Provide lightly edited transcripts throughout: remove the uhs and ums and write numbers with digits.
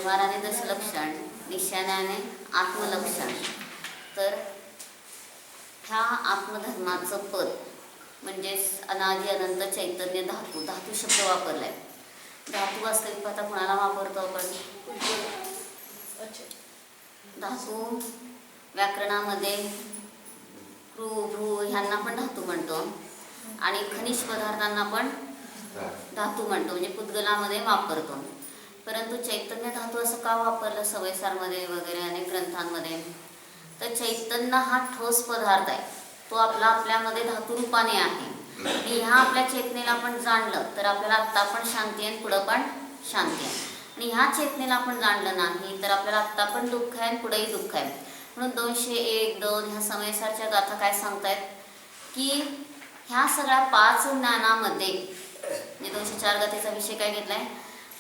व्यवहाराने दशलक्षण, निशाण्याने आत्मलक्षण. तर ह्या आत्मधर्माचं पद म्हणजेच अनादि अनंत चैतन्य धातू. धातू शब्द वापरलाय. धातू वास्तविक पाहता कोणाला वापरतो आपण? धातू व्याकरणामध्ये कृ भ्रू ह्यांना पण धातू म्हणतो आणि खनिज पदार्थांना पण धातू म्हणतो, म्हणजे पुद्गलामध्ये वापरतो. परंतु चैतन्य धातू असं का वापरलं सवयसारमध्ये वगैरे अनेक ग्रंथांमध्ये? तर चैतन्य हा ठोस पदार्थ आहे, तो आपल्यामध्ये धातुरूपाने आहे. आणि ह्या आपल्या चेतनेला आपण जाणलं तर आपल्याला आत्ता पण शांती आहे, पुढं पण शांती आहे. आणि ह्या चेतनेला आपण जाणलं नाही तर आपल्याला आत्ता पण दुःख आहे आणि पुढेही दुःख आहे. म्हणून 201, 2 ह्या समयसारच्या गाथा काय सांगतायत की ह्या सगळ्या 5 ज्ञानामध्ये, म्हणजे 204 गाथेचा विषय काय घेतलाय?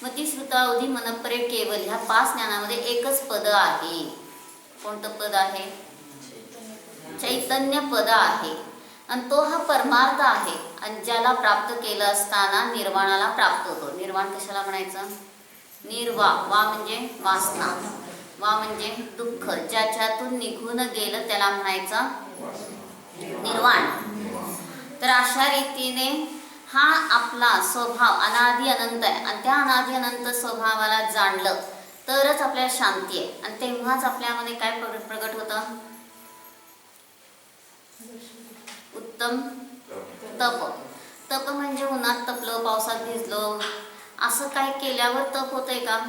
मती श्रुतावधी मनपरे केवल, ह्या 5 ज्ञानामध्ये एकच पद आहे. कोणतं पद आहे? चैतन्य पद आहे. आणि तो हा परमार्थ आहे आणि ज्याला प्राप्त केलं असताना निर्वाणाला प्राप्त होतो. निर्वाण कशाला म्हणायचं? निर्वा, वा म्हणजे वासना, वा म्हणजे दुःख, ज्याच्यातून निघून गेलं त्याला म्हणायचं निर्वाण. तर अशा रीतीने हा आपला स्वभाव अनादि अनंत आहे आणि त्या अनादि अनंत स्वभावाला जाणलं तरच आपल्याला शांती आहे. आणि तेव्हाच आपल्यामध्ये काय प्रगट होतं? उत्तम तप. तप म्हणजे उन्हात तपलो, पावसात भिजलो असं काय केल्यावर तप होतंय का?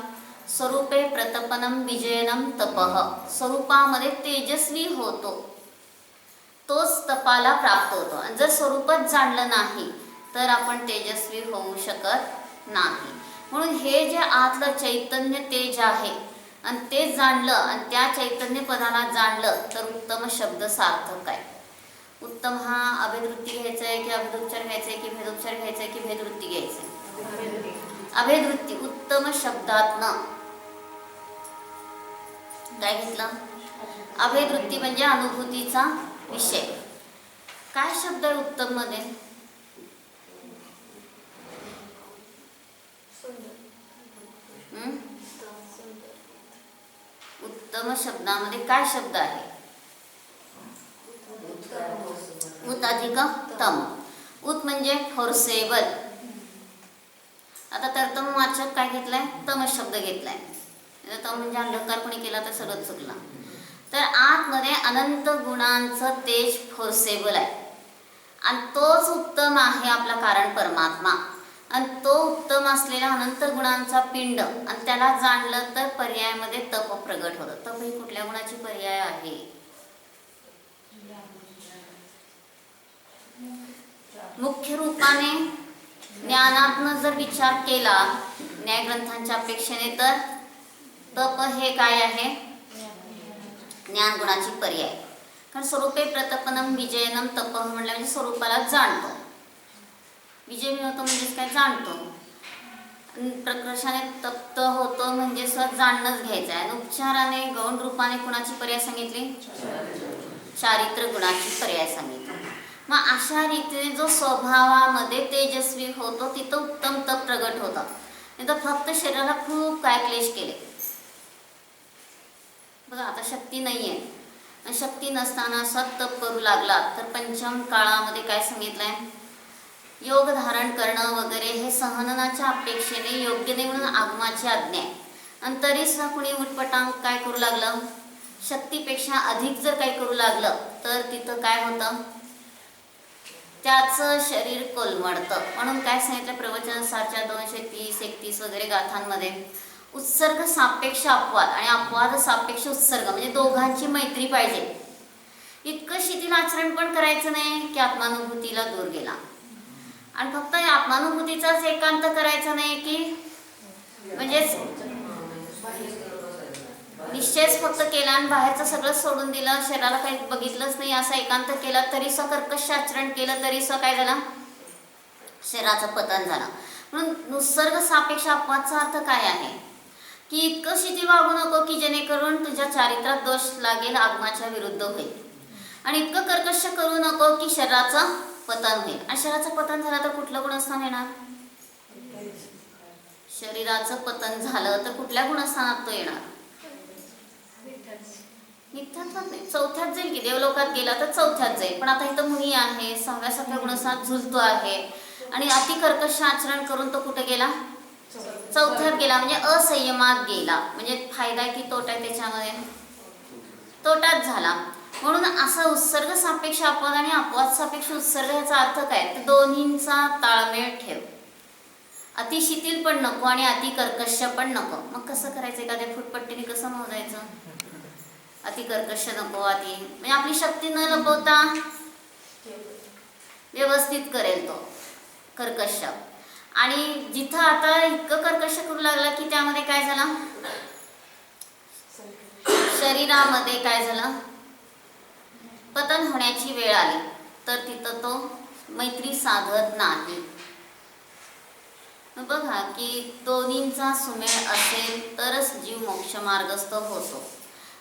स्वरूपे प्रतपनम विजयनम तपः, स्वरूपामध्ये तेजस्वी होतो तोच तपाला प्राप्त होतो. आणि जर स्वरूपच जाणलं नाही तर आपण तेजस्वी होऊ शकत नाही. म्हणून हे जे आतलं चैतन्य तेज आहे आणि ते जाणलं आणि त्या चैतन्य पदाला जाणलं तर उत्तम शब्द सार्थक आहे. उत्तम हा अभेदवृत्ती घ्यायचा आहे की अभेदोपचार घ्यायचा आहे की भेदोपचार घ्यायचा आहे की भेदवृत्ती घ्यायचा आहे? अभेदवृत्ती. उत्तम शब्दातनं काय घेतलं? अभेदवृत्ती म्हणजे अनुभूतीचा विषय. काय शब्द आहे उत्तम मध्ये? उत्तम शब्दामध्ये काय शब्द आहे? उत अधिक तम. उत म्हणजे फोर्सेबल. आता तर्तम वाचक काय घेतलाय? तम शब्द घेतलाय. तम म्हणजे अंधकार कोणी केला तर सगळं चुकला. तर आतमध्ये अनंत गुणांचं तेज फोर्सेबल आहे आणि तोच उत्तम आहे आपला कारण परमात्मा. आणि तो उत्तम असलेला अनंत गुणांचा पिंड आणि त्याला जाणलं तर पर्यायामध्ये तप प्रगट होतं. तप ही कुठल्या गुणाची पर्याय आहे? मुख्य रूपाने ज्ञानात्मक जर विचार केला न्यायग्रंथांच्या अपेक्षेने तर तप हे काय आहे? ज्ञान गुणाची पर्याय. कारण स्वरूपे प्रतपनम विजयनम तप म्हणलं म्हणजे स्वरूपाला जाणतो. विजय मिळवतो म्हणजेच काय? जाणतो. प्रकर्षाने तप्त होतो म्हणजे स्वतः जाणणंच घ्यायचं आहे. आणि उपचाराने गौण रूपाने कुणाची पर्याय सांगितली? चारित्र गुणाची पर्याय सांगितली. मग अशा रीतीने जो स्वभावामध्ये तेजस्वी होतो तिथं उत्तम तप प्रगट होतं. नाही तर फक्त शरीराला खूप काय क्लेश केले. बघा आता शक्ती नाही आहे, शक्ती नसताना सतप करू लागला तर पंचम काळामध्ये काय सांगितलंय? योग धारण करणं वगैरे हे सहननाच्या अपेक्षेने योग्य नाही म्हणून आगमाची आज्ञा आहे. आणि तरी सुद्धा कुणी उटपटांग काय करू लागलं? शक्तीपेक्षा अधिक जर काही करू लागलं तर तिथं काय होतं? त्याचं शरीर कोलमडतं. म्हणून काय सांगितलं प्रवचनसारच्या 230-31 वगैरे गाथांमध्ये? उत्सर्ग सापेक्ष अपवाद आणि अपवाद सापेक्ष उत्सर्ग, म्हणजे दोघांची मैत्री पाहिजे. इतकं शिथिल आचरण पण करायचं नाही की आत्मानुभूतीला दूर गेला. आणि फक्त आत्मानुभूतीचाच एकांत करायचं नाही की म्हणजे निश्चयच फक्त केला आणि बाहेरचं सगळं सोडून दिलं, शरीराला काही बघितलंच नाही असा एकांत केला तरी कर्कश आचरण केलं तरी काय झालं? शरीराचं पतन झालं. म्हणून उत्सर्ग सापेक्ष अपवादचा अर्थ काय आहे? की इतकं शिथिल वागू नको की जेणेकरून तुझ्या चारित्र्यात दोष लागेल, आगमाच्या विरुद्ध होईल. आणि इतकं कर्कश करू नको की शरीराचं पतन होईल. आणि शरीराचं पतन झालं तर कुठलं गुणस्थान येणार? शरीराचं पतन झालं तर कुठल्या गुणस्थानात तो येणार? नित्यात्वात नाही, चौथ्यात जाईल की. देवलोकात गेला तर चौथ्यात जाईल. पण आता इथं मुनी आहे, 6व्या गुणस्थानात झुलतो आहे आणि अति कर्कश आचरण करून तो कुठे गेला? चौथ्यात गेला, म्हणजे असंयमात गेला. म्हणजे फायदा की तोटा आहे त्याच्यामध्ये? तोटाच झाला. म्हणून असा उत्सर्ग सापेक्ष अपवाद आणि अपवाद सापेक्ष उत्सर्ग याचा अर्थ काय? तर दोन्हींचा ताळमेळ ठेव. अति शिथिल पण नको आणि अति कर्कश पण नको. मग कसं करायचं? एखाद्या फुटपट्टीने कसं मोजायचं? अति कर्कश नको, अति म्हणजे आपली शक्ती न लपवता व्यवस्थित करेल तो कर्कश. आणि जिथं आता इतकं कर्कश करू लागला की त्यामध्ये काय झालं? शरीरामध्ये काय झालं? पतन होण्याची वेळ आली. तर तिथं तो मैत्री साधत नाही. बघा की दोन्हींचा सुमेळ असेल तरच जीव मोक्ष मार्गस्थ होतो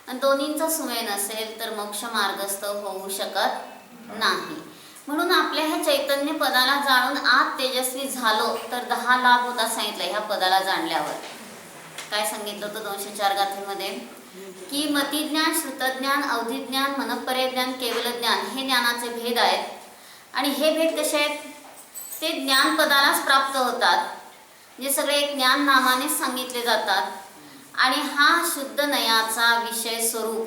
आणि दोन्हींचा सुमेळ नसेल तर मोक्ष मार्गस्थ होऊ शकत नाही. म्हणून आपल्या ह्या चैतन्य पदाला जाणून आत तेजस्वी झालो तर 10 लाभ होता सांगितलं. ह्या पदाला जाणल्यावर काय सांगितलं होतं 204 गाथेमध्ये? की मतिज्ञान, श्रुतज्ञान, अवधिज्ञान, मनःपरेज्ञान, केवल ज्ञान हे ज्ञानाचे भेद आहेत. आणि हे भेद कसे आहेत? ते ज्ञान पदालाच प्राप्त होतात. म्हणजे सगळे ज्ञान नामानेच सांगितले जातात. आणि हा शुद्ध नयाचा विषय स्वरूप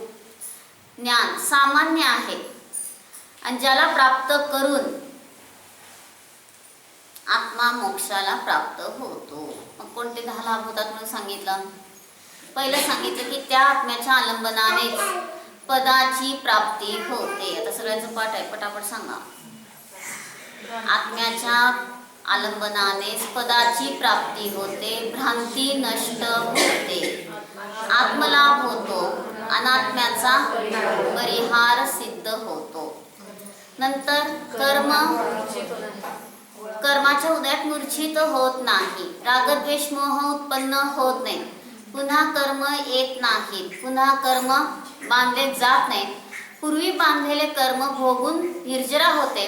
ज्ञान सामान्य आहे आणि ज्याला प्राप्त करून आत्मा मोक्षाला प्राप्त होतो. मग कोणते 10 लाभ होतात म्हणून सांगितलं? पहिलं सांगितलं की त्या आत्म्याच्या आलंबनानेच पदाची प्राप्ती होते. आता सगळ्यांचं पाठ आहे, पटापट सांगा. आत्म्याच्या आलंबनानेच पदाची प्राप्ती होते, भ्रांती नष्ट होते, आत्मलाभ होतो, अनात्म्याचा परिहार सिद्ध होतो. नंतर कर्माच्या उदयात मूर्छित होत नाही, रागद्वेष मोह उत्पन्न होत नाही, पुन्हा कर्म येत नाहीत, पुन्हा कर्म बांधले जात नाही, पूर्वी बांधलेले कर्म भोगून निर्जरा होते,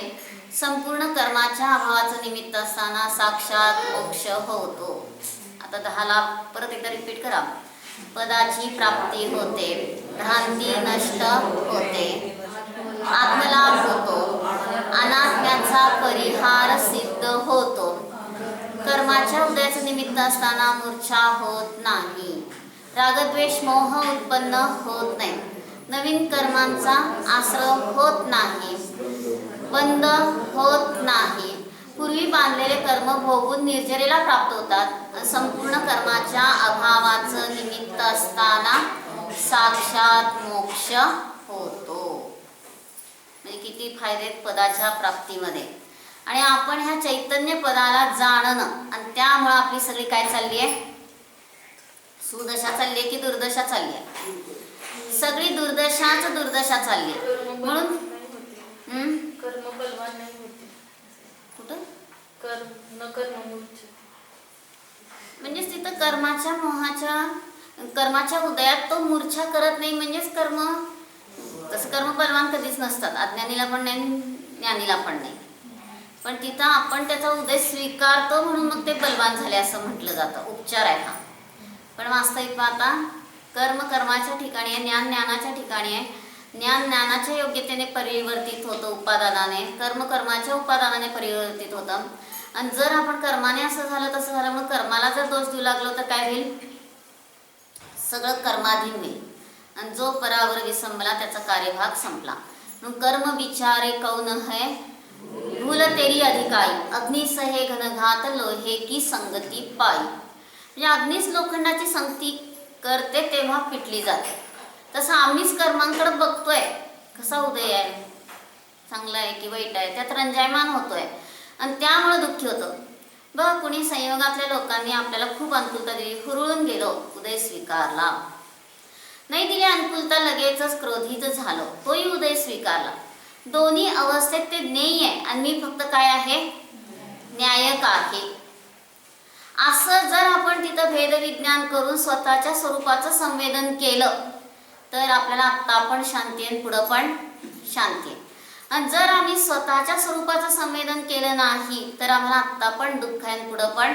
संपूर्ण कर्माच्या अभावाचं निमित्त असताना साक्षात मोक्ष होतो. आता 10 लाभ परत एकदा रिपीट करा. पदाची प्राप्ती होते, भ्रांती नष्ट होते, आत्मलाभ होतो, अनात्म्याचा परिहार सिद्ध होतो, कर्माच्या उदयाचं निमित्त असताना मूर्छा होत नाही, रागद्वेष मोह उत्पन्न होत नाही, नवीन कर्मांचा आश्रय होत नाही, बंद होत नाही, पूर्वी बांधलेले कर्म भोगून निर्जरेला प्राप्त होतात, संपूर्ण कर्माच्या अभावाचं निमित्त असताना साक्षात मोक्ष होतो. म्हणजे किती फायदे पदाच्या प्राप्तीमध्ये. आणि आपण ह्या चैतन्य पदाला जाणणं आणि त्यामुळे आपली सगळी काय चालली आहे? सुदशा चालली आहे की दुर्दशा चालली आहे? सगळी दुर्दशा चालली आहे. म्हणून कर्म बलवान नाही होते. कुठं मूर्छित म्हणजेच तिथं कर्माच्या उदयात तो मूर्छा करत नाही. म्हणजेच तसं कर्म बलवान कधीच नसतात, अज्ञानीला पण नाही, ज्ञानीला पण नाही. पण तिथं आपण त्याचा उदय स्वीकारतो म्हणून मग ते बलवान झाले असं म्हटलं जातं. उपचार आहे हा. पण वास्तविक पाहता कर्म कर्माच्या ठिकाणी आहे, ज्ञान ज्ञानाच्या ठिकाणी आहे. ज्ञान ज्ञानाच्या योग्यतेने परिवर्तित होतं उपादानाने, कर्म कर्माच्या उपादानाने परिवर्तित होतं. आणि जर आपण कर्माने असं झालं तसं झालं, मग कर्माला जर दोष देऊ लागलो तर काय होईल? सगळं कर्माधीन होईल आणि जो परावर विसंबला त्याचा कार्यभाग संपला. मग कर्म विचारे कौन है भूल तेरी अधिकाई, अग्नि सहे घनघात लोहे की संगती पाई. म्हणजे अग्निच लोखंडाची संगती करते तेव्हा पिटली जाते. तसं आम्हीच कर्मांकडे बघतोय, कसा उदय आहे, चांगला आहे की वाईट आहे, त्यात रंजायमान होतोय आणि त्यामुळे दुःखी होतं. बघ, कुणी संयोगातल्या लोकांनी आपल्याला खूप अनुकूलता दिली, हुरळून गेलो, उदय स्वीकारला. नाही दिली अनुकूलता, लगेचच क्रोधित झालो, तोही उदय स्वीकारला. दोन्ही अवस्थेत ते ज्ञेय आहे आणि मी फक्त काय आहे? न्यायक आहे. असं जर आपण तिथं भेदविज्ञान करून स्वतःच्या स्वरूपाचं संवेदन केलं तर आपल्याला आत्ता पण शांती आहे, पुढं पण शांती आहे. आणि जर आम्ही स्वतःच्या स्वरूपाचं संवेदन केलं नाही तर आम्हाला आत्ता पण दुःख आहे, पुढं पण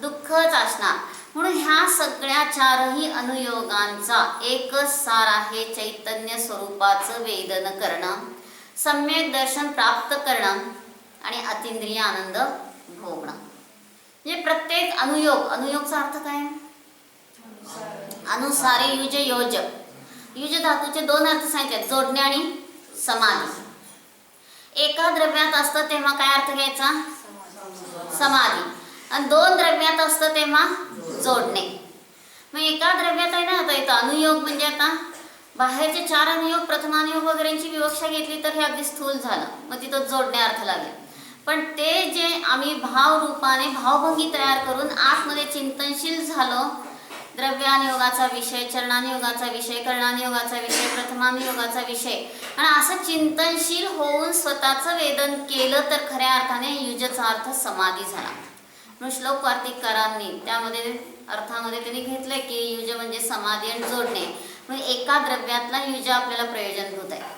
दुःखच असणार. म्हणून ह्या सगळ्या चारही अनुयोगांचा एकच सार आहे, चैतन्य स्वरूपाचं वेदन करणं, सम्यक दर्शन प्राप्त करणं आणि अतींद्रिय आनंद भोगणं. म्हणजे प्रत्येक अनुयोगचा अर्थ काय? अनुसारे युज योज. युज धातूचे दोन अर्थ सांगितले, जोडणे आणि समाधी. एका द्रव्यात असतं तेव्हा काय अर्थ घ्यायचा? समाधी. आणि दोन द्रव्यात असतं तेव्हा जोडणे. मग एका द्रव्यात आहे ना, आता इथं अनुयोग म्हणजे आता बाहेरचे चार अनुयोग, प्रथमानुयोग वगैरेची विवक्षा घेतली तर हे अगदी स्थूल झालं, मग तिथं जोडणे अर्थ लागेल. पण ते जे आम्ही भाव रूपाने भावभंगी तयार करून आतमध्ये चिंतनशील झालो, द्रव्यानुयोगाचा विषय, चरणानुयोगाचा विषय, कर्णानुयोगाचा विषय, प्रथमानुयोगाचा विषय, आणि असं चिंतनशील होऊन स्वतःचं वेदन केलं तर खऱ्या अर्थाने युजचा अर्थ समाधी झाला. म्हणून श्लोक वार्तिककारांनी त्यामध्ये अर्थामध्ये त्यांनी घेतलंय की युज म्हणजे समाधी आणि जोडणे. म्हणजे एका द्रव्यातला युज आपल्याला प्रयोजनभूत आहे.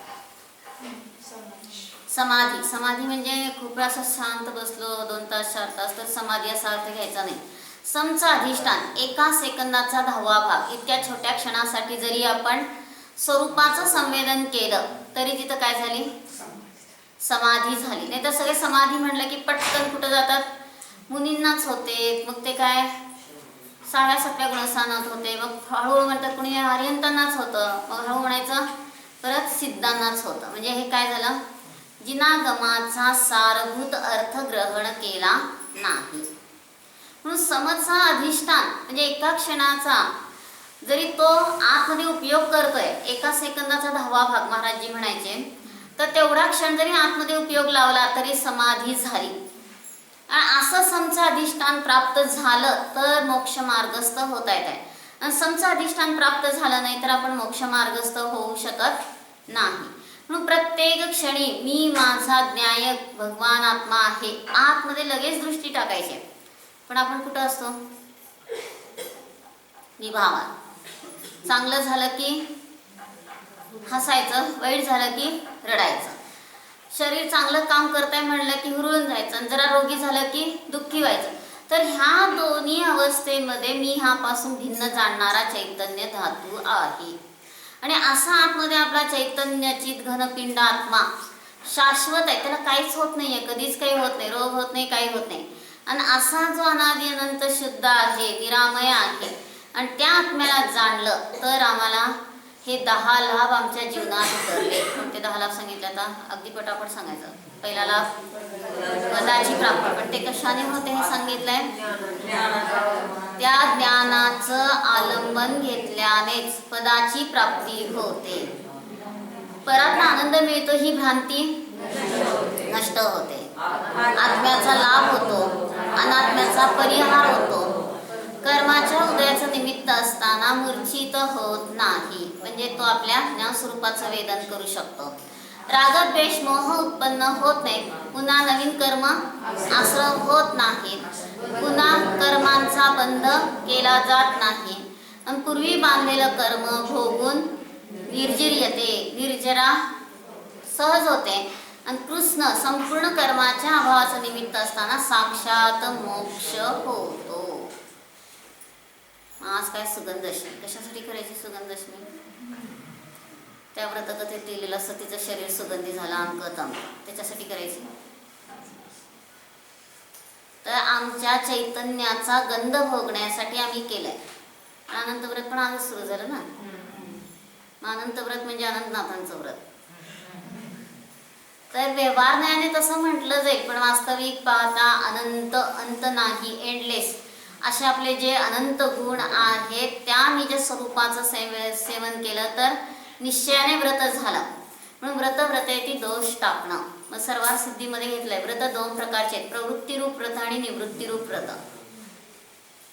समाधी म्हणजे खूप वेळा असं शांत बसलो 2 तास 4 तास तर समाधी असा अर्थ घ्यायचा नाही. समचं अधिष्ठान, एका सेकंदाचा 10वा भाग इतक्या छोट्या क्षणासाठी जरी आपण स्वरूपाचं संवेदन केलं तरी तिथं काय झाली? समाधी झाली. नाही तर सगळे समाधी म्हणलं की पटकन कुठं जातात? मुनींनाच होते, मग ते काय 6व्या-7व्या गुणस्थानात होते, मग हळूहळू म्हणतात कुणी आर्यंतांनाच होतं, मग हळू म्हणायचं परत सिद्धांनाच होतं. म्हणजे हे काय झालं? जिनागमाचा सारभूत अर्थ ग्रहण केला नाही. म्हणून समचा अधिष्ठान म्हणजे एका क्षणाचा जरी तो आतमध्ये उपयोग करतोय, एका सेकंदाचा 10वा भाग महाराजजी म्हणायचे, तर तेवढा क्षण जरी आतमध्ये उपयोग लावला तरी समाधी झाली. असं समचं अधिष्ठान प्राप्त झालं तर मोक्ष मार्गस्थ होता येत आहे. आणि समचं अधिष्ठान प्राप्त झालं नाही तर आपण मोक्ष मार्गस्थ होऊ शकत नाही. म्हणून प्रत्येक क्षणी मी माझा ज्ञाय भगवान आत्मा आहे आतमध्ये लगेच दृष्टी टाकायची. पण आपण कुठं असतो? विभावात. चांगलं झालं की हसायचं, वाईट झालं की रडायचं. शरीर चांगलं काम करताय म्हणलं की हुरळून जायचं, आणि जरा रोगी झालं की दुःखी व्हायचं. तर ह्या दोन्ही अवस्थेमध्ये मी ह्यापासून भिन्न जाणणारा चैतन्य धातू आहे. आणि असा आतमध्ये आपला चैतन्याची घनपिंड आत्मा शाश्वत आहे, त्याला काहीच होत नाहीये, कधीच काही होत नाही, रोग होत नाही, काही होत नाही. आणि असा जो अनादि अनंत शुद्ध आहे, निरामय आहे, आणि त्या आत्म्याला जाणलं तर आम्हाला हे 10 लाभ आमच्या जीवनात उतरले. पण ते 10 लाभ सांगितले आता अगदी पटापट सांगायचं. पहिला लाभ पदाची प्राप्ती, पण ते कशाने होते हे सांगितलंय. त्या ज्ञानाचं आलंबन घेतल्यानेच पदाची प्राप्ती होते. परातला आनंद मिळतो ही भ्रांती नष्ट होते. आत्म्याचा लाभ होतो, अनात्म्याचा परिहार होतो. कर्माच्या उदयाचं निमित्त असताना मूर्छित होत नाही, म्हणजे तो आपल्या ज्ञानस्वरूपाचं वेदन करू शकतो. राग द्वेष मोह उत्पन्न होत नाही, पुन्हा नवीन कर्म आश्रम होत नाहीत, पुन्हा कर्मांचा बंध केला जात नाही, आणि पूर्वी बांधलेलं कर्म भोगून निर्जिर्यते, निर्जरा सहज होते. आणि कृष्ण संपूर्ण कर्माच्या अभावाचं निमित्त असताना साक्षात मोक्ष होतो. आज काय सुगंधदशमी, कशासाठी करायची सुगंधदशमी? त्या व्रतकथेत लिहिलेलं असतं तिचं शरीर सुगंधी झालं अंकतम, त्याच्यासाठी करायची. तर आमच्या चैतन्याचा गंध भोगण्यासाठी आम्ही केलंय. अनंत व्रत पण आजच सुरू झालं ना. अनंत व्रत म्हणजे अनंतनाथांचं व्रत. तर व्यवहार न्यायाने तसं म्हटलं जाईल, पण वास्तविक पाहता अनंत, अंत नाही, एंडलेस असे आपले जे अनंत गुण आहेत त्या निज स्वरूपाचं सेवन केलं तर निश्चयाने व्रत झालं. म्हणून व्रतेती दोष टाकणं. मग सर्वात सिद्धीमध्ये घेतलंय व्रत 2 प्रकारचे आहेत, प्रवृत्तीरूप व्रत आणि निवृत्तीरूप व्रत.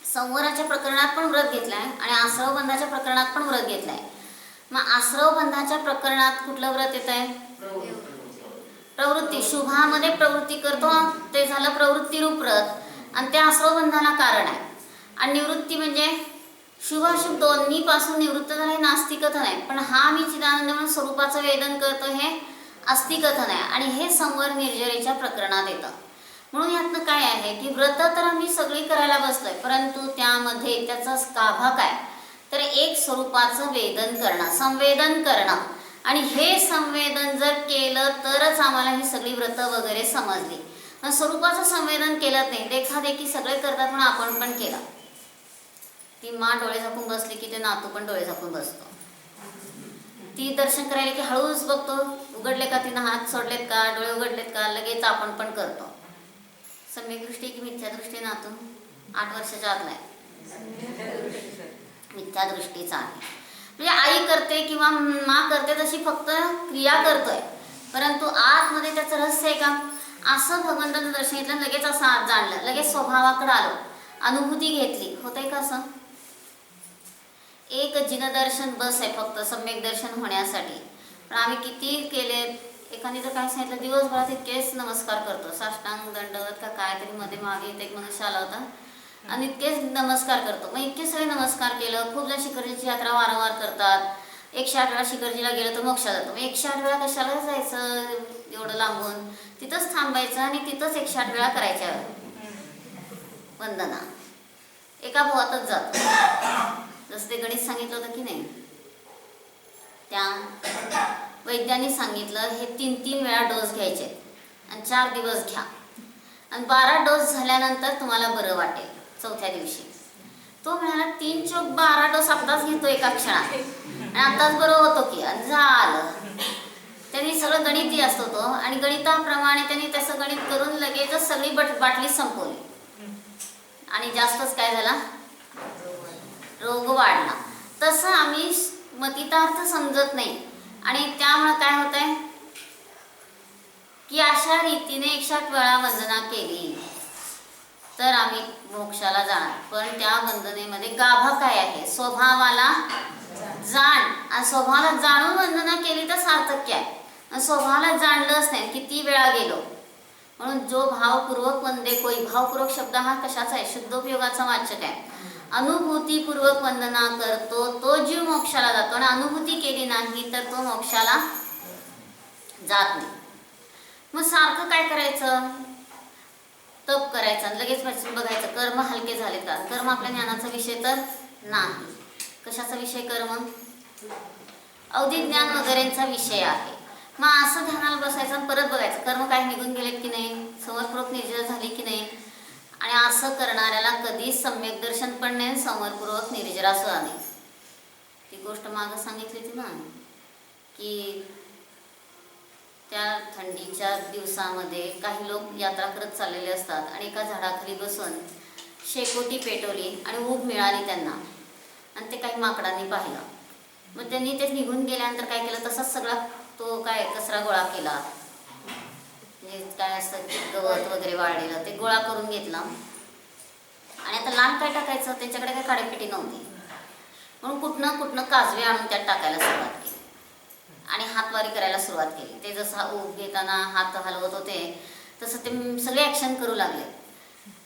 संवराच्या प्रकरणात पण व्रत घेतलाय आणि आश्रवबंधाच्या प्रकरणात पण व्रत घेतलाय. मग आश्रवबंधाच्या प्रकरणात कुठलं व्रत येत आहे? प्रवृत्ती. शुभामध्ये प्रवृत्ती करतो ते झालं प्रवृत्तीरूप व्रत, आणि त्या आश्रवबंधाला कारण आहे. आणि निवृत्ती म्हणजे शुभाशुभ दोन्ही पासून निवृत्त झालं, हे नास्तिकथन आहे. पण हा मी चिदानंद म्हणून स्वरूपाचं वेदन करतो हे आस्तिकथन आहे, आणि हे संवर निर्जरेच्या प्रकरणात येतं. म्हणून यातनं काय आहे की व्रत तर आम्ही सगळी सगळी करायला बसलोय, परंतु त्यामध्ये त्याचा गाभा काय, तर एक स्वरूपाचं वेदन करणं, संवेदन करणं. आणि हे संवेदन जर केलं तरच आम्हाला ही सगळी व्रतं वगैरे समजली. स्वरूपाचं संवेदन केलं नाही, देखादेखी सगळे करतात म्हणून आपण पण केला. ती माँ डोळे झाकून बसली की ते नातू पण डोळे झाकून बसतो. ती दर्शन करायला की हळूच बघतो, उघडले का, तिनं हात सोडलेत का, डोळे उघडलेत का, लगेच आपण पण करतो. सम्यक दृष्टी की मिथ्या दृष्टी नातू? 8 वर्षाच्या आतला आहे, मिथ्या दृष्टीचा आहे. म्हणजे आई करते किंवा माँ करते तशी फक्त क्रिया करतोय, परंतु आतमध्ये त्याचं रहस्य आहे का, असं भगवंताचं दर्शन घेतलं, लगेच असं आत जाणलं, लगेच स्वभावाकडे आलो, अनुभूती घेतली. होतंय का असं? एक जिनदर्शन बस आहे फक्त सम्यक दर्शन होण्यासाठी. पण आम्ही किती केले, एखादी जर काय सांगितलं, दिवसभरात इतकेच नमस्कार करतो, साष्टांग दंडवत का काय तरी मध्ये मागे एक मनुष्य आला होता आणि इतकेच नमस्कार करतो. मग इतके सगळे नमस्कार केलं. खूप जण शिखरजीची यात्रा वारंवार करतात, 108 वेळा शिखरजीला गेलं तर मोक्षात जातो. मग 108 वेळा कशाला जायचं एवढं लांबून, तिथंच थांबायचं आणि तिथंच 108 वेळा करायच्या वंदना, एका भोवातच जातो. जसं ते गणित सांगितलं होतं की नाही, त्या वैद्यांनी सांगितलं हे 3-3 वेळा डोस घ्यायचे आणि 4 दिवस घ्या आणि 12 डोस झाल्यानंतर तुम्हाला बरं वाटेल 4थ्या दिवशी. तो म्हणाला 3 चोक 12 डोस आत्ताच घेतो एका क्षणात आणि आत्ताच बरं होतो की, आणि झालं. त्यांनी सगळं गणिती असतो तो, आणि गणिताप्रमाणे त्यांनी तसं गणित करून लगेचच सगळी बाटली संपवली आणि जास्तच काय झाला, रोग वाढला. तसं आम्ही मतितार्थ समजत नाही आणि त्यामुळे काय होत आहे की अशा रीतीने 108 वेळा वंदना केली तर आम्ही मोक्षाला जाणार. पण त्या वंदनेमध्ये गाभा काय आहे, स्वभावाला जाण, आणि स्वभावाला जाणून वंदना केली तर सार्थक्य आहे. आणि स्वभावाला जाणलंच नाही, किती वेळा गेलो. म्हणून जो भावपूर्वक वंदे कोई, भावपूर्वक शब्द हा कशाचा आहे, शुद्धोपयोगाचा वाचक आहे. अनुभूतीपूर्वक वंदना करतो तो जीव मोक्षाला जातो, आणि अनुभूती केली नाही तर तो मोक्षाला जात नाही. मग सारखं काय करायचं, तप करायचं, लगेच बघायचं कर्म हलके झाले का. कर्म आपल्या ज्ञानाचा विषय तर नाही. कशाचा विषय कर्म, अवधी ज्ञान वगैरेंचा विषय आहे. मग असं ध्यानाला बसायचं आणि परत बघायचं कर्म काय निघून गेलेत की नाही, समर्पूर्वक निर्जर झाली की नाही. आणि असं करणाऱ्याला कधीच सम्यक दर्शन पण नाही, समर्पूर्वक निर्जरा सुद्धा नाही. ती गोष्ट मागं सांगितली होती ना की त्या थंडीच्या दिवसामध्ये काही लोक यात्रा करत चाललेले असतात आणि एका झाडाखाली बसून शेकोटी पेटवली आणि ऊब मिळाली त्यांना, आणि ते काही माकडांनी पाहिलं. मग त्यांनी ते निघून गेल्यानंतर काय केलं, तसाच सगळा तो काय कचरा गोळा केला, म्हणजे काय असतं गवत वगैरे वाळलेलं ते गोळा करून घेतला. आणि आता लहान काय टाकायचं, त्यांच्याकडे काय काडेपेटी नव्हती, म्हणून कुठनं काजवे आणून त्यात टाकायला सुरुवात केली आणि हातवारी करायला सुरुवात केली. ते जसं ऊब घेताना हात हलवत होते तसं ते सगळे ॲक्शन करू लागले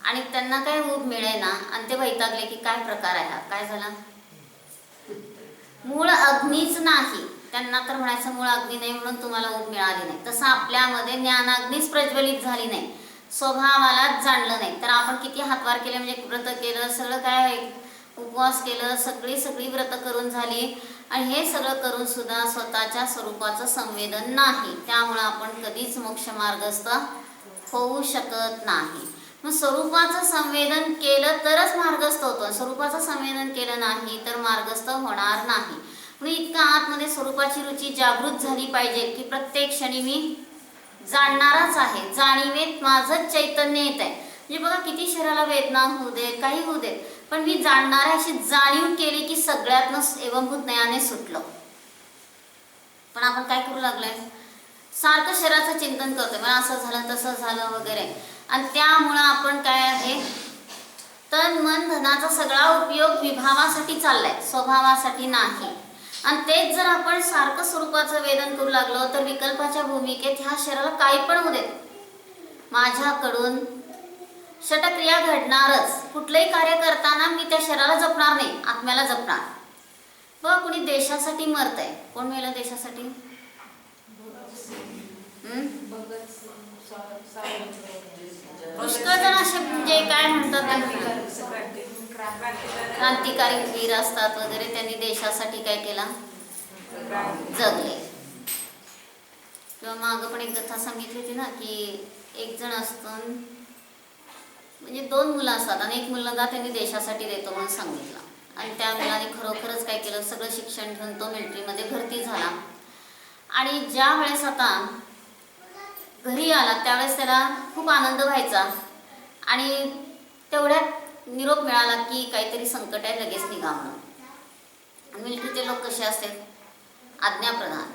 आणि त्यांना काय ऊब मिळेना आणि ते वैतागले की काय प्रकार आहे हा, काय झाला. मूळ अग्नीच नाही, त्यांना तर म्हणायचं मूळ अग्नी नाही म्हणून तुम्हाला ऊब मिळाली नाही. तसं आपल्यामध्ये ज्ञानाग्नीच प्रज्वलित झाली नाही, स्वभावालाच जाणलं नाही. तर आपण किती हातवार केले, म्हणजे व्रत केलं, सगळं काय उपवास केलं, सगळी व्रत करून झाली आणि हे सगळं करून सुद्धा स्वतःच्या स्वरूपाचं संवेदन नाही. त्यामुळं आपण कधीच मोक्षमार्गस्थ होऊ शकत नाही. मग स्वरूपाचं संवेदन केलं तरच मार्गस्थ होतो, स्वरूपाचं संवेदन केलं नाही तर मार्गस्थ होणार नाही. म्हणून इतका आतमध्ये स्वरूपाची रुची जागृत झाली पाहिजे की प्रत्येक क्षणी मी जाणणाराच आहे, जाणीवेत माझंच चैतन्य येत आहे. म्हणजे बघा किती शरीराला वेदना होऊ देत, काही होऊ देत, पण मी जाणणार आहे अशी जाणीव केली की सगळ्यातनं एवंभूत ज्ञाने सुटलं. पण आपण काय करू लागलोय, सारखं शरीराचं चिंतन करतोय, मला असं झालं तसं झालं वगैरे, आणि त्यामुळं आपण काय आहे तन मन धनाचा सगळा उपयोग विभावासाठी चाललाय, स्वभावासाठी नाही. आणि तेच जर आपण सारखं स्वरूपाचं वेदन करू लागलो तर विकल्पाच्या भूमिकेत ह्या शरीराला काही पण होऊ देत, माझ्याकडून षटक्रिया घडणारच. कुठलंही कार्य करताना मी त्या शरीराला जपणार नाही, आत्म्याला जपणार. बघ कुणी देशासाठी मरतंय, कोण मेलं देशासाठी, पुष्कळ जण असे म्हणजे काय म्हणतात क्रांतिकारी वीर असतात वगैरे, त्यांनी देशासाठी काय केला, जगले. किंवा मागं पण एक कथा सांगितली होती ना की एक जण असतं, म्हणजे 2 मुलं असतात आणि एक मुलगा त्यांनी देशासाठी देतो म्हणून सांगितलं. आणि त्या मुलाने खरोखरच काय केलं, सगळं शिक्षण घेऊन तो मिलिटरीमध्ये भरती झाला. आणि ज्या वेळेस आता घरी आला त्यावेळेस त्याला खूप आनंद व्हायचा. आणि तेवढ्यात निरोप मिळाला की काहीतरी संकट आहे, लगेच निघा म्हणून. आणि मिलिटरीचे लोक कसे असतात, आज्ञाप्रधान.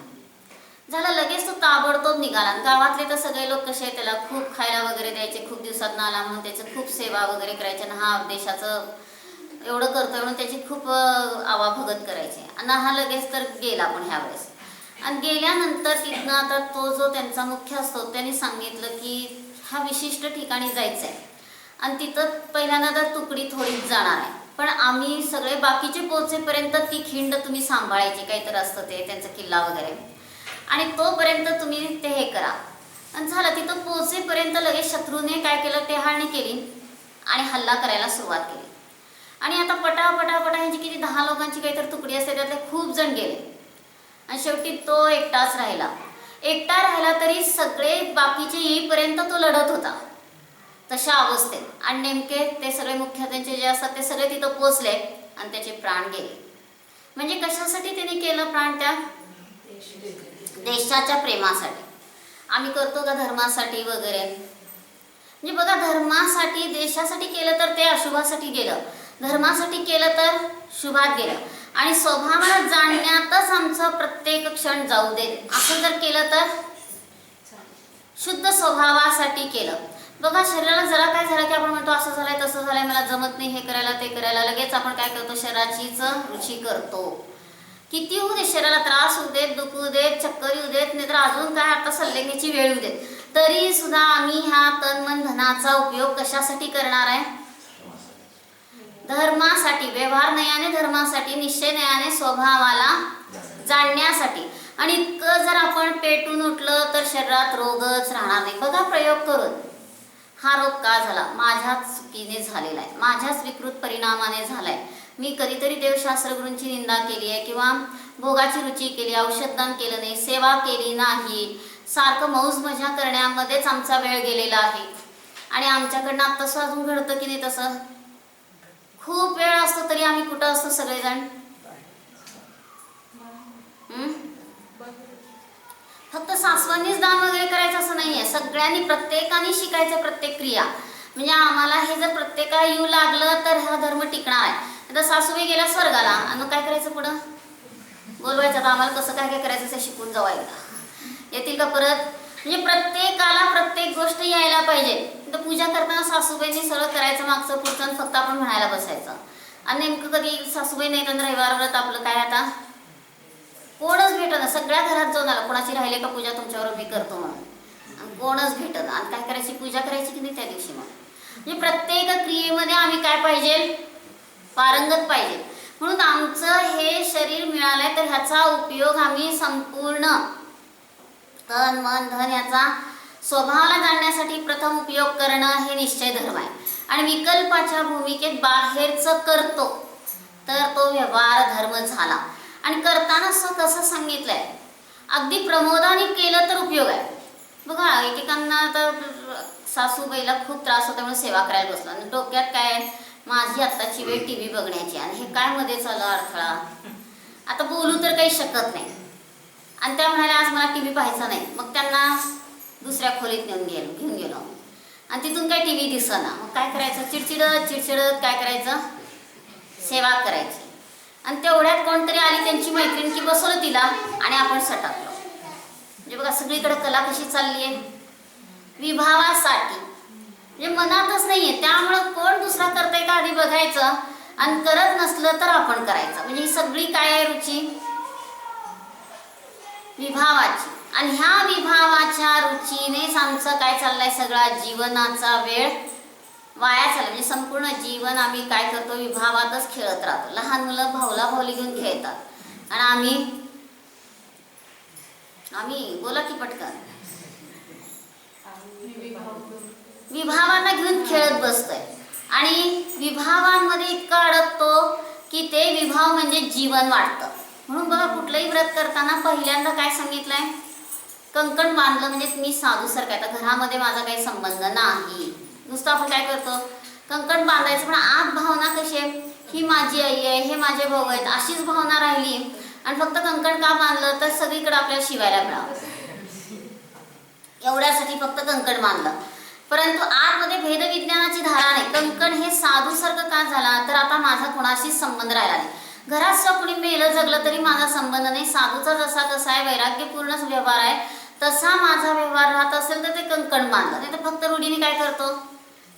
झालं, लगेच तो ताबडतोब निघाला. गावातले तर सगळे लोक कसे त्याला खूप खायला वगैरे द्यायचे, खूप दिवसात आला म्हणून त्याचं खूप सेवा वगैरे करायचे. आणि हा देशाचं एवढं करतोय म्हणून त्याची खूप आवाभगत करायचे. आणि हा लगेच तर गेला पण ह्या वेळेस. आणि गेल्यानंतर तिथनं आता तो जो त्यांचा मुख्य असतो त्यांनी सांगितलं की ह्या विशिष्ट ठिकाणी जायचं आहे आणि तिथं पहिल्यांदा तर तुकडी थोडीच जाणार आहे, पण आम्ही सगळे बाकीचे पोहोचेपर्यंत ती खिंड तुम्ही सांभाळायची, काहीतरी असतं ते त्यांचा किल्ला वगैरे, आणि तोपर्यंत तुम्ही ते हे करा. आणि झालं, तिथं पोहोचेपर्यंत लगेच शत्रूने काय केलं, टेहाळणी केली आणि हल्ला करायला सुरुवात केली. आणि आता पटापटा ह्यांची किती 10 लोकांची काहीतरी तुकडी असते, त्यातले खूप जण गेले. आणि शेवटी तो एकटाच राहिला. एकटा राहिला तरी सगळे बाकीचे येईपर्यंत तो लढत होता तशा अवस्थेत. आणि नेमके ते सगळे मुख्य त्यांचे जे असतात ते सगळे तिथं पोचले आणि त्याचे प्राण गेले. म्हणजे कशासाठी त्याने केलं प्राण, त्या देशाच्या प्रेमासाठी. आम्ही करतो का धर्मासाठी वगैरे, म्हणजे बघा, धर्मासाठी देशासाठी केलं तर ते अशुभासाठी गेलं, धर्मासाठी केलं तर शुभात गेलं. आणि स्वभावाला जाणण्यातच आमचं प्रत्येक क्षण जाऊ दे असं जर केलं तर शुद्ध स्वभावासाठी केलं. बघा, शरीराला जरा काय झालं की आपण म्हणतो असं झालंय तसं झालंय, मला जमत नाही हे करायला ते करायला, लगेच आपण काय करतो, शरीराचीच रुची करतो. किती होऊ दे, शरीराला त्रास होऊ देत, दुखू देत, चक्कर येऊ देत, नाहीतर अजून काय आता सल्लेण्याची वेळ येऊ देत, तरी सुद्धा आम्ही हा तन मन धनाचा उपयोग कशासाठी करणार आहे, धर्मासाठी. व्यवहार नयाने धर्मासाठी, निश्चय नयाने स्वभावाला जाणण्यासाठी. आणि इतकं जर आपण पेटून उठलं तर शरीरात रोगच राहणार नाही. बघा, प्रयोग करून हा रोग का झाला, माझ्याच चुकीने झालेला आहे, माझ्याच विकृत परिणामाने झालाय. मी कधीतरी देवशास्त्र गुरूंची निंदा केली आहे किंवा भोगाची रुची केली, औषधदान केलं नाही, सेवा केली नाही, सारखं मौज मजा करण्यामध्येच आमचा वेळ गेलेला आहे. आणि आमच्याकडनं तसं अजून घडतं की नाही, तसं खूप वेळ असतो तरी आम्ही कुठं असतो सगळेजण. फक्त सासवांनीच दान वगैरे करायचं असं नाहीये, सगळ्यांनी प्रत्येकाने शिकायचं प्रत्येक क्रिया. म्हणजे आम्हाला हे जर प्रत्येकाला येऊ लागलं तर हा धर्म टिकणार आहे. आता सासूबाई गेल्या स्वर्गाला आणि काय करायचं, पुढं बोलवायचं आता आम्हाला कसं काय काय करायचं ते शिकून जाऊ एकदा, येतील का परत. म्हणजे प्रत्येकाला प्रत्येक गोष्ट यायला पाहिजे. तर पूजा करताना सासूबाईंनी सगळं करायचं मागचं पुढचं, फक्त आपण म्हणायला बसायचं. आणि नेमकं कधी सासूबाई नाही तर रविवार व्रत आपलं काय, आता कोणच भेटत, सगळ्या घरात जाऊन आला, कोणाची राहिले का पूजा तुमच्यावर मी करतो म्हणून, आणि कोणच भेटत. आणि काय करायची, पूजा करायची की नाही त्या दिवशी. मग म्हणजे प्रत्येक क्रियेमध्ये आम्ही काय पाहिजे, पारंगत पाहिजे. म्हणून आमचं हे शरीर मिळालंय तर ह्याचा उपयोग आम्ही संपूर्ण तन मन धन याचा स्वभावाला जाणण्यासाठी प्रथम उपयोग करणं हे निश्चय धर्म आहे. आणि विकल्पाच्या भूमिकेत बाहेरचं करतो तर तो व्यवहार धर्म झाला. आणि करताना कसं सांगितलंय, अगदी प्रमोदाने केलं तर उपयोग आहे. बघा, एकेकांना तर सासूबाईला खूप त्रास होता म्हणून सेवा करायला बसला आणि डोक्यात काय, माझी आत्ताची वेळ TV बघण्याची, आणि हे काय मध्ये चाललं अडथळा, आता बोलू तर काही शकत नाही. आणि त्या म्हणाल्या आज मला TV पाहायचा नाही. मग त्यांना दुसऱ्या खोलीत घेऊन गेलो आणि तिथून काय TV दिसेना. मग काय करायचं, चिडचिडत काय करायचं, सेवा करायची. आणि तेवढ्यात कोणतरी आली त्यांची मैत्रीण की बसवलं तिला आणि आपण सटाकलो. म्हणजे बघा सगळीकडे कला कशी चालली आहे, विभावासाठी. म्हणजे मनातच नाहीये, त्यामुळं कोण दुसरा करतंय का आधी बघायचं, आणि करत नसलं तर आपण करायचं. म्हणजे ही सगळी काय आहे रुची, विभावाची. आणि ह्या विभावाच्या रुचीनेच आमचं काय चाललंय, सगळा जीवनाचा वेळ वाया चालला. म्हणजे संपूर्ण जीवन आम्ही काय करतो, विभावातच खेळत राहतो. लहान मुलं भाऊला भाऊली घेऊन खेळतात आणि आम्ही बोला की पटकन विभावांना घेऊन खेळत बसतोय. आणि विभावांमध्ये इतका अडकतो की ते विभाव म्हणजे जीवन वाटतं. म्हणून बघा कुठलंही व्रत करताना पहिल्यांदा काय सांगितलंय, कंकण बांधलं म्हणजे मी साधूसारखं आहे, आता घरामध्ये माझा काही संबंध नाही. नुसतं आपण काय करतो, कंकण बांधायचं, पण आत भावना कशी आहे, ही माझी आई आहे, हे माझे भाऊ आहेत, अशीच भावना राहिली आणि फक्त कंकण का बांधलं तर सगळीकडे आपल्याला शिवायला मिळावं, एवढ्यासाठी फक्त कंकण बांधलं. परंतु आतमध्ये भेदविज्ञानाची धारा नाही. कंकण हे साधूसारखं का झाला तर आता माझा कोणाशीच संबंध राहिला नाही. घरात सुद्धा कुणी मेलं जगलं तरी माझा संबंध नाही. साधूचा जसा कसा आहे वैराग्यपूर्णच व्यवहार आहे तसा माझा व्यवहार राहत असेल तर ते कंकण बांधलं, नाही तर फक्त रूढीने काय करतो,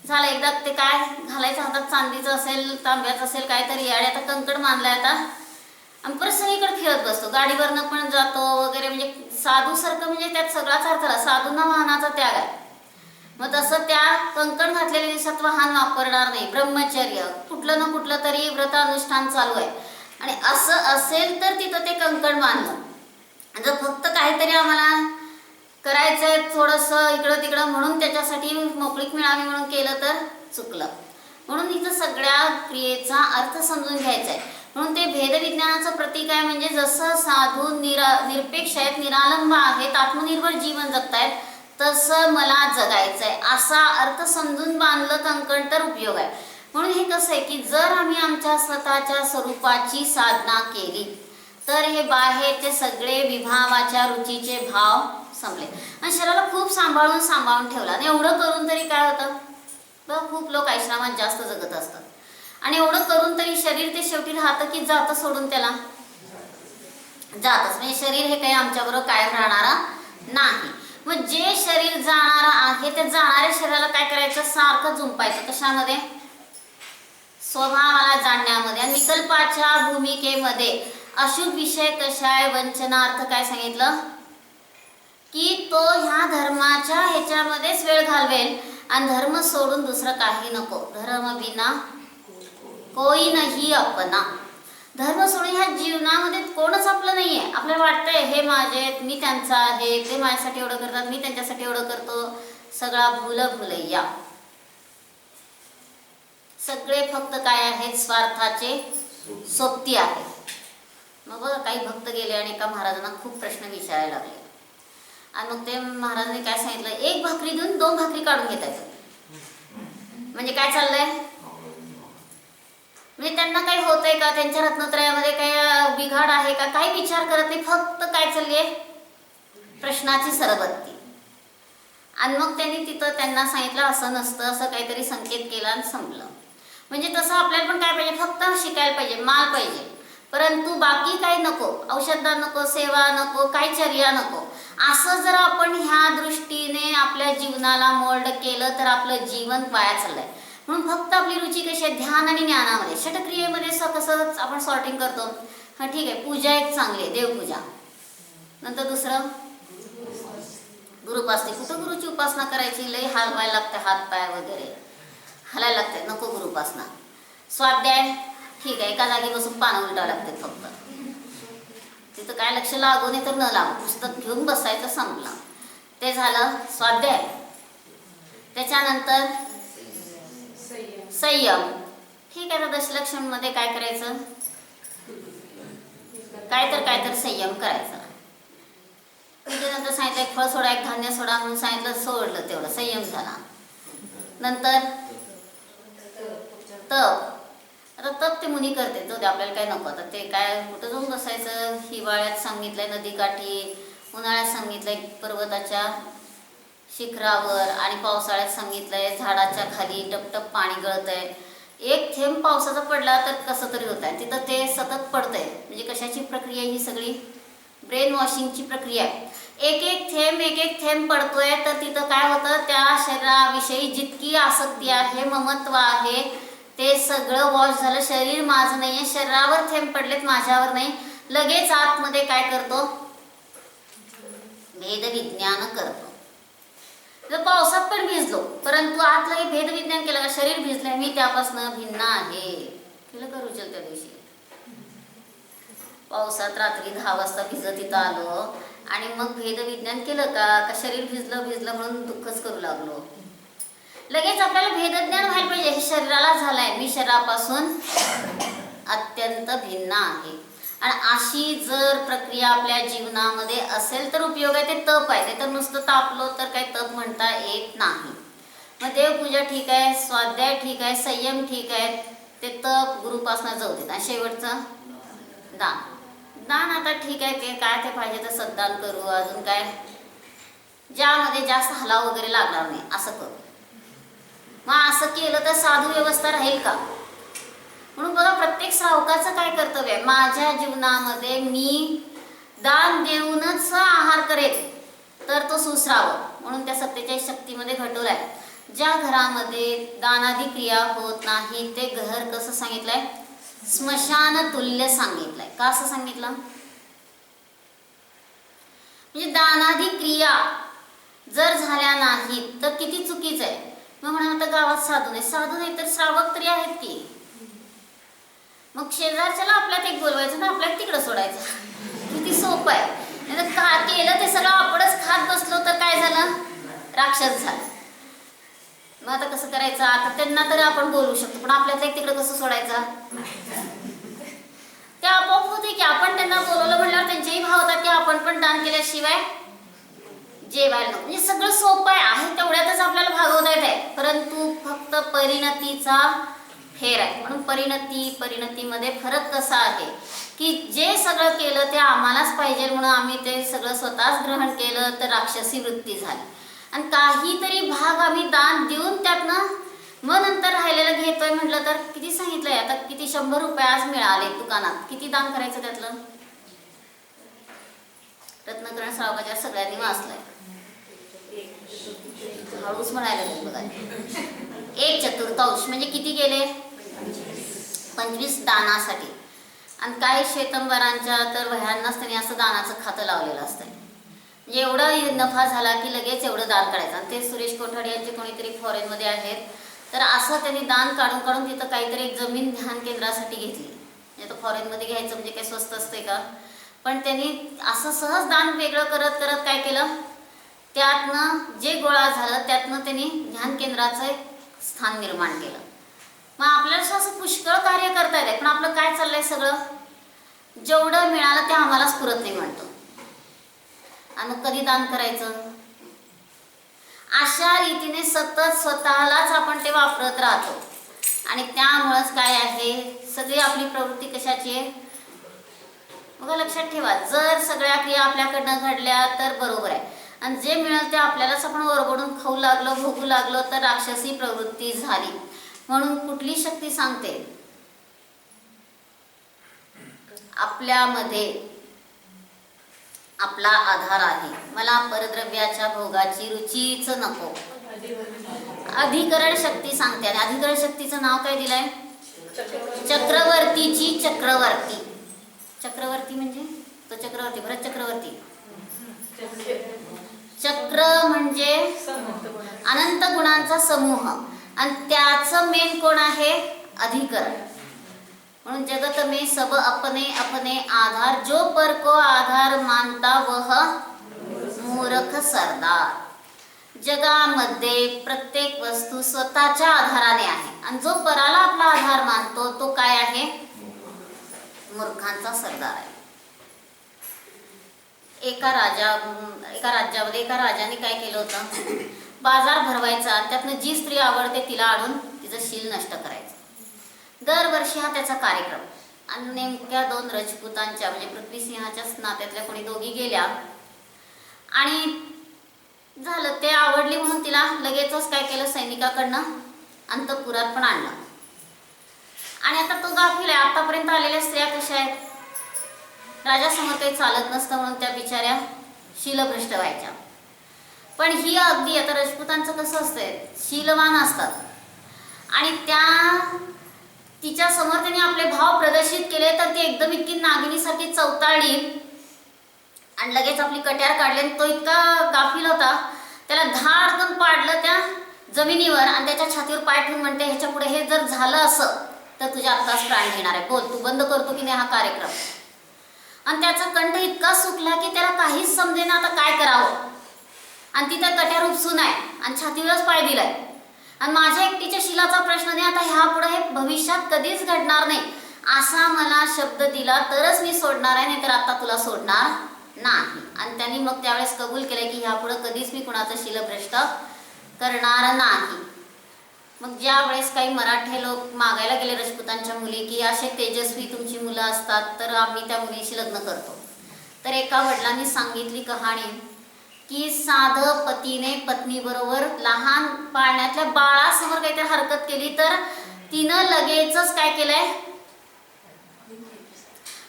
झालं एकदा ते काय घालायचं हातात, चांदीचं असेल तांब्याचं असेल काहीतरी याड, आता कंकण बांधलंय आता आणि परत सगळीकडे खेळत बसतो, गाडीवरनं पण जातो वगैरे. म्हणजे साधूसारखं म्हणजे त्यात सगळाच अर्थ आला, साधूंना वाहनाचा त्याग आहे. मग तसं त्या कंकण घातलेल्या दिवसात वाहन वापरणार नाही, ब्रह्मचर्य, कुठलं ना कुठलं तरी व्रतानुष्ठान चालू आहे. आणि असं असेल तर तिथं ते कंकण बांधलं. जर फक्त काहीतरी आम्हाला करायचंय थोडंसं इकडं तिकडं म्हणून त्याच्यासाठी मोकळीक मिळावी म्हणून केलं तर चुकलं. म्हणून इथं सगळ्या क्रियेचा अर्थ समजून घ्यायचा आहे. म्हणून ते भेदविज्ञानाचं प्रतीक आहे. म्हणजे जसं साधू निरपेक्ष आहेत, निरालंब आहेत, आत्मनिर्भर जीवन जगतायत, तसं मला जगायचं आहे असा अर्थ समजून बांधलं कंकण तर उपयोग आहे. म्हणून हे कसं आहे की जर आम्ही आमच्या स्वतःच्या स्वरूपाची साधना केली तर हे बाहेरचे सगळे विभावाच्या रुचीचे भाव संपले. आणि शरीराला खूप सांभाळून ठेवला. आणि एवढं करून तरी काय होतं बघ, खूप लोक आश्रमात जास्त जगत असतात आणि एवढं करून तरी शरीर ते शेवटी राहतं की जातं सोडून, त्याला जातच. म्हणजे शरीर हे काही आमच्याबरोबर कायम राहणारा नाही. मग जे शरीर जाणारं आहे ते जाणाऱ्या शरीराला काय करायचं, सारखं झुंपायचं. कशामध्ये, स्वभावाला जाणण्यामध्ये. आणि विकल्पाच्या भूमिकेमध्ये अशुभ विषय कशाय वंचनार्थ काय सांगितलं की तो ह्या धर्माच्या ह्याच्यामध्येच वेळ घालवेल आणि धर्म सोडून दुसरं काही नको. धर्म विना कोई नाही अपना. धर्म सोडून ह्या जीवनामध्ये कोणच आपलं नाहीये. आपल्याला वाटतंय हे माझे, मी त्यांचा आहे, ते माझ्यासाठी एवढं करतात, मी त्यांच्यासाठी एवढं करतो. सगळा भुलैया. सगळे फक्त काय आहेत, स्वार्थाचे सोबती आहेत. मग बघा काही भक्त गेले आणि एका महाराजांना खूप प्रश्न विचारायला लागले. आणि मग ते महाराजांनी काय सांगितलं, एक भाकरी देऊन 2 भाकरी काढून घेतायचं. म्हणजे काय चाललंय, म्हणजे त्यांना काही होतंय का, त्यांच्या रत्नत्रयामध्ये काही बिघाड आहे का, काही विचार करत नाही. फक्त काय चाललीये, प्रश्नाची सरबत्ती. आणि मग त्यांनी तिथं त्यांना सांगितलं असं नसतं, असं काहीतरी संकेत केला आणि संपलं. म्हणजे तसं आपल्याला पण काय पाहिजे, फक्त शिकायला पाहिजे, माल पाहिजे, परंतु बाकी काही नको, औषधदार नको, सेवा नको, काही चर्या नको. असं जर आपण ह्या दृष्टीने आपल्या जीवनाला मोल्ड केलं तर आपलं जीवन वाया चाललंय. म्हणून फक्त आपली रुची कशी आहे, ध्यान आणि ज्ञानामध्ये. षटक्रियेमध्ये कसं आपण सॉर्टिंग करतो, हा ठीक आहे, पूजा एक चांगली आहे, देवपूजा. नंतर दुसरं गुरुपासना. कुठं गुरुची उपासना करायची, लई हलवायला लागते, हात पाय वगैरे हलायला लागते, नको गुरुपासना. स्वाध्याय ठीक आहे, एका जागी बसून पानं उलटावं लागते फक्त, तिथं काय लक्ष लागू नाही तर न लागू, पुस्तक घेऊन बसायचं, संपलं. ते झालं स्वाध्याय. त्याच्यानंतर संयम. ठीक आहे, तर दशलक्षणमध्ये काय करायचं, काय तर संयम करायचा. त्याच्यानंतर सांगितलं एक फळ सोडा, एक धान्य सोडा म्हणून सांगितलं, सोडलं, तेवढं संयम झाला. नंतर तप. आता तप ते मुनी करते, जो आपल्याला काय नको. आता ते काय कुठं जाऊन बसायचं, हिवाळ्यात सांगितलंय नदीकाठी, उन्हाळ्यात सांगितलंय पर्वताच्या शिखरावर, आणि पावसाळ्यात सांगितलंय झाडाच्या खाली टपटप पाणी गळतंय. एक थेंब पावसाचा पडला तर कसं तरी होत आहे, तिथं ते सतत पडतंय. म्हणजे कशाची प्रक्रिया ही सगळी, ब्रेन वॉशिंगची प्रक्रिया आहे. एक एक थेंब पडतोय तर तिथं काय होतं, त्या शरीराविषयी जितकी आसक्ती आहे, ममत्व आहे, ते सगळं वॉश झालं. शरीर माझं नाहीये, शरीरावर थेंब पडलेत, माझ्यावर नाही. लगेच आतमध्ये काय करतो, भेदविज्ञान करतो. जर पावसात पण भिजलो परंतु आतलं हे भेदविज्ञान केलं का, शरीर भिजलंय, मी त्यापासून भिन्न आहे, केलं का रुचल. त्या दिवशी पावसात रात्री 10 वाजता भिजत इथं आलो आणि मग भेदविज्ञान केलं का शरीर भिजलं म्हणून दुःखच करू लागलो. लगेच आपल्याला भेदज्ञान व्हायला पाहिजे, हे शरीराला झालंय, मी शरीरापासून अत्यंत भिन्न आहे. आणि अशी जर प्रक्रिया आपल्या जीवनामध्ये असेल तर उपयोग आहे. ते तप आहे, ते तर नुसतं तापलो तर काही तप म्हणता येत नाही. मग देवपूजा ठीक आहे, स्वाध्याय ठीक आहे, संयम ठीक आहे, ते तप गुरुपासना जाऊ देत. आणि शेवटचं दान. दान आता ठीक आहे, ते काय ते पाहिजे तर सद्दान करू, अजून काय ज्यामध्ये जास्त हलाव वगैरे लागणार नाही असं करू. मग असं केलं तर साधू व्यवस्था राहील का? म्हणून बघा, प्रत्येक श्रावकाचं काय कर्तव्य आहे, माझ्या जीवनामध्ये मी दान देऊनच आहार करेल तर तो सुश्रावक. म्हणून त्या 47 शक्तीमध्ये घटवलाय, ज्या घरामध्ये दानादी क्रिया होत नाही ते घर कसं सांगितलंय, स्मशान तुल्य सांगितलंय. का असं सांगितलं? म्हणजे दानादी क्रिया जर झाल्या नाहीत तर किती चुकीचं आहे. मग म्हणा तर गावात साधू नाही तर श्रावक तरी आहेत की. मग शेजारच्याला आपल्यात एक बोलवायचं ना, आपल्याला तिकडं सोडायचं. किती सोपं आहे. नाही तर का केलं ते सगळं आपणच खात बसलो तर काय झालं, राक्षस झालं. मग आता कसं करायचं? आता त्यांना तरी आपण बोलू शकतो, पण आपल्यातलं एक तिकडं कसं सोडायचं? ते आपोआप होते की आपण त्यांना बोलवलं म्हणल्यावर त्यांचेही भाव होतात की आपण पण दान केल्याशिवाय जेवायला नको. म्हणजे सगळं सोपं आहे, तेवढ्यातच आपल्याला भागवता येत आहे. परंतु फक्त परिणतीचा फेर आहे. म्हणून परिणतीमध्ये फरक कसा आहे की जे सगळं केलं ते आम्हालाच पाहिजे म्हणून आम्ही ते सगळं स्वतःच ग्रहण केलं तर राक्षसी वृत्ती झाली. आणि काहीतरी भाग आम्ही दान देऊन त्यातनं मग नंतर राहिलेलं घेतोय म्हटलं तर किती सांगितलंय. आता किती 100 रुपये आज मिळाले दुकानात, किती दान करायचं त्यातलं? रत्नकरण श्रावकाच्या सगळ्यांनी वाचलंय. हळूच म्हणायला बघा. 1/4 म्हणजे किती गेले? 25 दानासाठी. आणि काही श्वेतंबरांच्या तर वह्यांनाच त्यांनी असं दानाचं खातं लावलेलं असतं. म्हणजे एवढा नफा झाला की लगेच एवढं दान करायचं. आणि ते सुरेश कोठाडे यांचे कोणीतरी फॉरेनमध्ये आहेत, तर असं त्यांनी दान काढून काढून तिथं काहीतरी एक जमीन ध्यान केंद्रासाठी घेतली. म्हणजे तो फॉरेनमध्ये घ्यायचं म्हणजे काही स्वस्त असते का? पण त्यांनी असं सहज दान वेगळं करत करत काय केलं, त्यातनं जे गोळा झालं त्यातनं त्यांनी ध्यान केंद्राचं एक स्थान निर्माण केलं. मग आपल्याला असं पुष्कळ कार्य करता येते, पण आपलं काय चाललंय, सगळं जेवढं मिळालं ते आम्हालाच पुरत नाही म्हणतो. आणि मग कधी दान करायचं? अशा रीतीने सतत स्वतःलाच आपण ते वापरत राहतो. आणि त्यामुळंच काय आहे, सगळी आपली प्रवृत्ती कशाची आहे बघा, लक्षात ठेवा. जर सगळ्या क्रिया आपल्याकडनं घडल्या तर बरोबर आहे, आणि जे मिळेल ते आपल्यालाच आपण ओरबडून खाऊ लागलो, भोगू लागलो तर राक्षसी प्रवृत्ती झाली. म्हणून कुठली शक्ती सांगते, आपल्यामध्ये आपला आधार आहे. मला परद्रव्याच्या भोगाची रुचीच नको. अधिकरण शक्ती सांगते. आणि अधिकरण शक्तीचं नाव काय दिलंय? चक्रवर्तीची चक्रवर्ती. चक्रवर्ती म्हणजे तो चक्रवर्ती, भरत चक्रवर्ती. चक्र म्हणजे अनंत गुणांचा समूह, आणि त्याचं मेन कोण आहे? अधिकरण. म्हणून जगत में सब अपने अपने आधार, जो पर को आधार मानता वह मूर्ख सरदार. जगामध्ये प्रत्येक वस्तू स्वतःच्या आधाराने आहे, आणि जो पराला आपला आधार मानतो तो काय आहे? मूर्खांचा सरदार आहे. एका राज्यामध्ये एका राजाने काय केलं होतं, बाजार भरवायचा, त्यातनं जी स्त्री आवडते तिला आणून तिचं शील नष्ट करायचं. दरवर्षी हा त्याचा कार्यक्रम. आणि नेमक्या 2 राजपुतांच्या म्हणजे पृथ्वीसिंहाच्या नात्यातल्या कोणी दोघी गेल्या, आणि झालं ते आवडली म्हणून तिला लगेचच काय केलं, सैनिकाकडनं अंतपुरात पण आणलं. आणि आता तो गाफील आहे. आतापर्यंत आलेल्या स्त्रिया कशा आहेत, राजासमोर काही चालत नसतं म्हणून त्या बिचाऱ्या शीलभ्रष्ट व्हायच्या. पण ही अगदी, आता राजपुतांचं कसं असतंय, शीलवान असतात, आणि तिच्या समोर त्यांनी आपले भाव प्रदर्शित केले तर ती एकदम इतकी नागिनीसारखी चवताळली आणि लगेच आपली कट्यार काढली. तो इतका गाफील होता, त्याला धाडकन पाडलं त्या जमिनीवर आणि त्याच्या छातीवर पाय ठेवून म्हणते, ह्याच्या पुढे हे जर झालं असं तर तुझ्या आत्ताच प्राण घेणार आहे, बोल तू बंद करतो की नाही हा कार्यक्रम. आणि त्याचा कंठ इतका सुकला की त्याला काहीच समजेना आता काय करावं. आणि ती त्या कट्यार उपसून आहे आणि छातीवरच पाय दिलाय. आणि माझ्या एकटीच्या शिलाचा प्रश्न नाही, आता ह्या पुढे हे भविष्यात कधीच घडणार नाही असा मला शब्द दिला तरच मी सोडणार आहे, नाही तर आता तुला सोडणार नाही. आणि त्यांनी मग त्यावेळेस कबूल केलं की ह्या पुढे कधीच मी कुणाचं शीलभ्रष्ट करणार नाही. मग ज्या वेळेस काही मराठे लोक मागायला गेले राजपुतांच्या मुली की असे तेजस्वी तुमची मुलं असतात तर आम्ही त्या मुलीशी लग्न करतो, तर एका वडिलांनी सांगितली कहाणी की साधं पतीने पत्नीबरोबर लहान पाळण्यातल्या बाळासमोर काहीतरी हरकत केली तर तिनं लगेचच काय केलंय,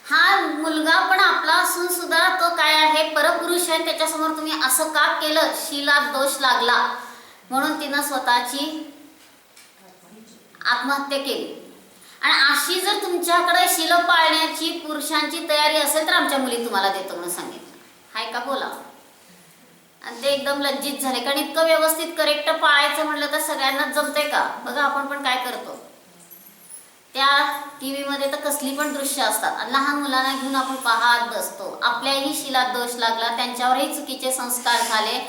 हा मुलगा पण आपला असून सुद्धा तो काय आहे परपुरुष आहे, त्याच्यासमोर तुम्ही असं का केलं, शीलात दोष लागला म्हणून तिनं स्वतःची आत्महत्या केली. आणि अशी जर तुमच्याकडे शील पाळण्याची पुरुषांची तयारी असेल तर आमच्या मुली तुम्हाला देतो म्हणून सांगितलं. हाय का बोला. आणि ते एकदम लज्जित झाले, कारण इतकं व्यवस्थित करेक्ट पाळायचं म्हणलं तर सगळ्यांनाच जमतंय का. बघा आपण पण काय करतो, त्या टीव्ही मध्ये तर कसली पण दृश्य असतात आणि लहान मुलांना घेऊन आपण पाहत बसतो, आपल्याही शीलात दोष लागला, त्यांच्यावरही चुकीचे संस्कार झाले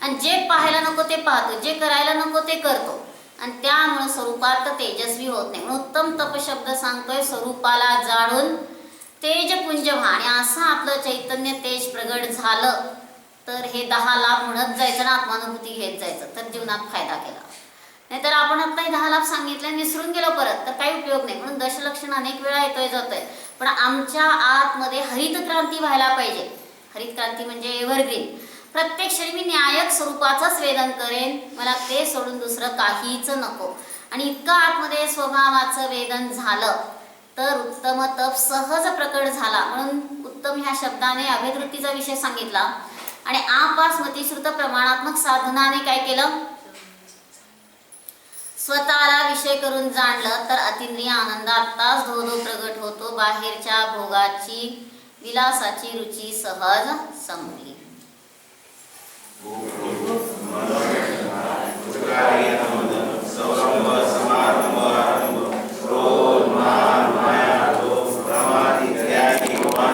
आणि जे पाहायला नको ते पाहतो, जे करायला नको ते करतो आणि त्यामुळे स्वरूपात तेजस्वी होत नाही. म्हणून उत्तम तपशब्द सांगतोय, स्वरूपाला जाणून तेजपुंज व्हा. आणि असं आपलं चैतन्य तेज प्रगट झालं तर हे 10 लाभ म्हणत जायचं ना, आत्मानुभूती घेत जायचं, तर जीवनात फायदा केला. नाहीतर आपण आता 10 लाभ सांगितले विसरून गेलो परत तर काही उपयोग नाही. म्हणून दशलक्षण अनेक वेळा येतोय जातोय, पण आमच्या आतमध्ये हरित क्रांती व्हायला पाहिजे. हरित क्रांती म्हणजे एव्हरग्रीन. प्रत्येक क्षणी मी न्यायक स्वरूपाचंच वेदन करेन, मला ते सोडून दुसरं काहीच नको. आणि इतकं आतमध्ये स्वभावाचं वेदन झालं तर उत्तम तप सहज प्रकट झाला. म्हणून उत्तम ह्या शब्दाने अभेदवृत्तीचा विषय सांगितला आणि आपास्मतीश्रुत प्रमाणात्मक साधनाने काय केलं, स्वतःला विषय करून जाणलं तर अतिंद्रिय आनंद आत्ताच धोधो प्रगट होतो. बाहेरच्या भोगाची विलासाची रुची सहज संपली.